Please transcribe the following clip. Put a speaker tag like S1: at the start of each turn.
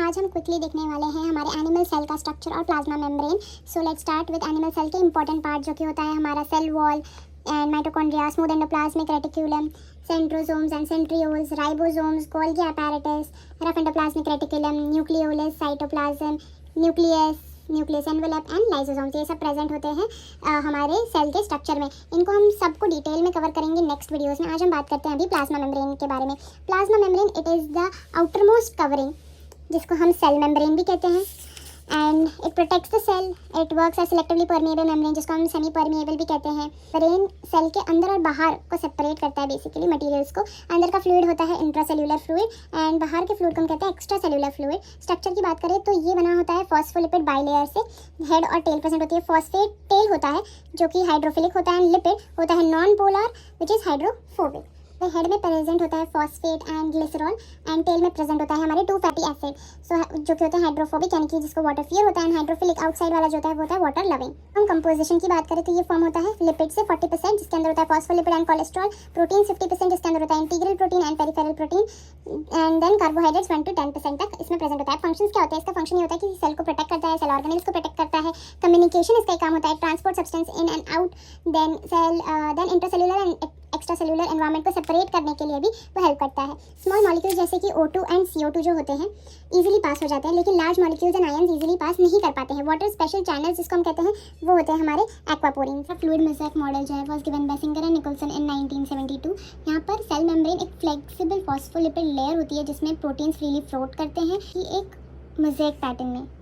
S1: आज हम क्विकली देखने वाले हैं हमारे एनिमल सेल का स्ट्रक्चर और plasma membrane. So let's start with animal cell के इंपॉर्टेंट पार्ट जो कि होता है हमारा cell wall and mitochondria, smooth endoplasmic reticulum, centrosomes and centrioles, ribosomes, Golgi apparatus, rough endoplasmic reticulum, nucleolus, cytoplasm, nucleus envelope and lysosomes, ये सब present होते हैं हमारे सेल के स्ट्रक्चर में। इनको हम सबको डिटेल में कवर करेंगे नेक्स्ट वीडियोस में। आज हम बात करते हैं अभी प्लाज्मा मेम्ब्रेन के बारे में। Plasma membrane it is the outermost covering जिसको हम सेल मेम्ब्रेन भी कहते हैं and it protects the cell. It works as selectively permeable membrane जिसको हम सेमी परमिएबल भी कहते हैं। ब्रेन सेल के अंदर और बाहर को सेपरेट करता है बेसिकली मटेरियल्स को। अंदर का फ्लूइड होता है इंट्रासेल्युलर फ्लूइड एंड बाहर के फ्लूइड को हम कहते हैं एक्स्ट्रा सेल्युलर फ्लूइड। स्ट्रक्चर की बात करें तो ये बना होता है फॉस्फोलिपिड बाइलेयर से। हेड और टेल प्रेजेंट होती है। फॉस्फेट टेल होता है जो कि हाइड्रोफिलिक होता है एंड लिपिड होता है non polar which is hydrophobic. Head में प्रेजेंट होता है phosphate and glycerol and tail में प्रेजेंट होता है हमारे 2 फैटी एसिड जो कि होते हैं हाइड्रोफोबिक यानी कि जिसको वाटर फियर होता है एंड हाइड्रोफिलिक आउटसाइड वाला जो होता है वो होता है वाटर लविंग। हम कंपोजिशन की बात करें तो ये फॉर्म होता है लिपिड से 40% जिसके अंदर होता है फॉस्फोलिपिड एंड कोलेस्ट्रॉल, प्रोटीन 50% जिसके अंदर होता है integral protein and peripheral protein and then carbohydrates 1 to 10% तक इसमें प्रेजेंट होता है। फंक्शंस क्या होते हैं इसका? फंक्शन ये होता है कि सेल को प्रोटेक्ट करता है, सेल ऑर्गेनेल्स को प्रोटेक्ट करता है, कम्युनिकेशन इसका काम होता है, transport substance in and out, then intracellular and extracellular environment को सेपरेट करने के लिए भी वो हेल्प करता है। स्मॉल मॉलिक्यूल्स जैसे कि O2 एंड CO2 जो होते हैं इजीली पास हो जाते हैं, लेकिन large molecules and ions easily pass नहीं कर पाते हैं। वाटर स्पेशल चैनल्स जिसको हम कहते हैं वो होते हैं हमारे एक्वापोरिन। फ्लूइड मोज़ेक मॉडल जो है was given by Singer and Nicolson in 1972। यहाँ पर सेल मेम्ब्रेन एक फ्लेक्सिबल फॉस्फोलिपिड लेयर होती है जिसमें प्रोटीन्स फ्रीली फ्लोट करते हैं कि एक मोज़ेक पैटर्न में।